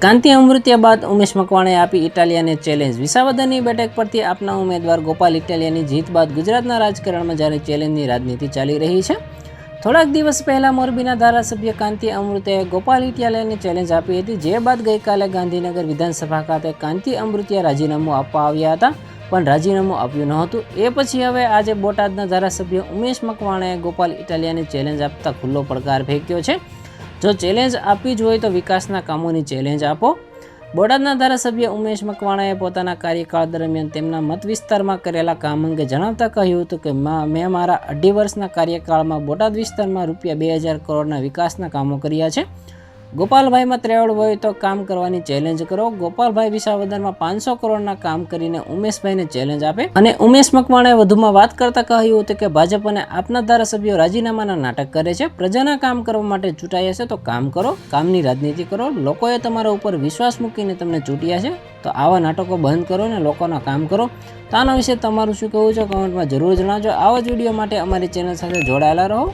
કાંતિ અમૃતિયા બાદ ઉમેશ મકવાણાએ આપી ઇટાલિયાને ચેલેન્જ। વિસાવદરની બેઠક પરથી આપના ઉમેદવાર ગોપાલ ઇટાલિયાની જીત બાદ ગુજરાતના રાજકારણમાં જ્યારે ચેલેન્જની રાજનીતિ ચાલી રહી છે। થોડાક દિવસ પહેલાં મોરબીના ધારાસભ્ય કાંતિ અમૃતિયાએ ગોપાલ ઇટાલિયાને ચેલેન્જ આપી હતી, જે બાદ ગઈકાલે ગાંધીનગર વિધાનસભા ખાતે કાંતિ અમૃતિયા રાજીનામું આપવા આવ્યા હતા, પણ રાજીનામું આપ્યું નહોતું। એ પછી હવે આજે બોટાદના ધારાસભ્ય ઉમેશ મકવાણાએ ગોપાલ ઇટાલિયાને ચેલેન્જ આપતા ખુલ્લો પડકાર ફેંક્યો છે। જો ચેલેન્જ આપવી જ હોય તો વિકાસના કામોની ચેલેન્જ આપો। બોટાદના ધારાસભ્ય ઉમેશ મકવાણાએ પોતાના કાર્યકાળ દરમિયાન તેમના મત વિસ્તારમાં કરેલા કામ અંગે જણાવતા કહ્યું હતું કે મેં મારા 2.5 વર્ષના કાર્યકાળમાં બોટાદ વિસ્તારમાં ₹2000 કરોડના વિકાસના કામો કર્યા છે। ગોપાલભાઈમાં ત્રેવડ હોય તો કામ કરવાની ચેલેન્જ કરો। ગોપાલભાઈ વિસાવદરમાં 500 કરોડના કામ કરીને ઉમેશભાઈને ચેલેન્જ આપે। અને ઉમેશ મકવાણાએ વધુમાં વાત કરતા કહ્યું હતું કે ભાજપ અને આપના ધારાસભ્યો રાજીનામાના નાટક કરે છે। પ્રજાના કામ કરવા માટે ચૂંટાયા છે તો કામ કરો, કામની રાજનીતિ કરો। લોકોએ તમારા ઉપર વિશ્વાસ મૂકીને તમને ચૂંટ્યા છે, તો આવા નાટકો બંધ કરો અને લોકોના કામ કરો। તો આના વિશે તમારું શું કહેવું છે કમેન્ટમાં જરૂર જણાવજો। આવા જ વિડીયો માટે અમારી ચેનલ સાથે જોડાયેલા રહો।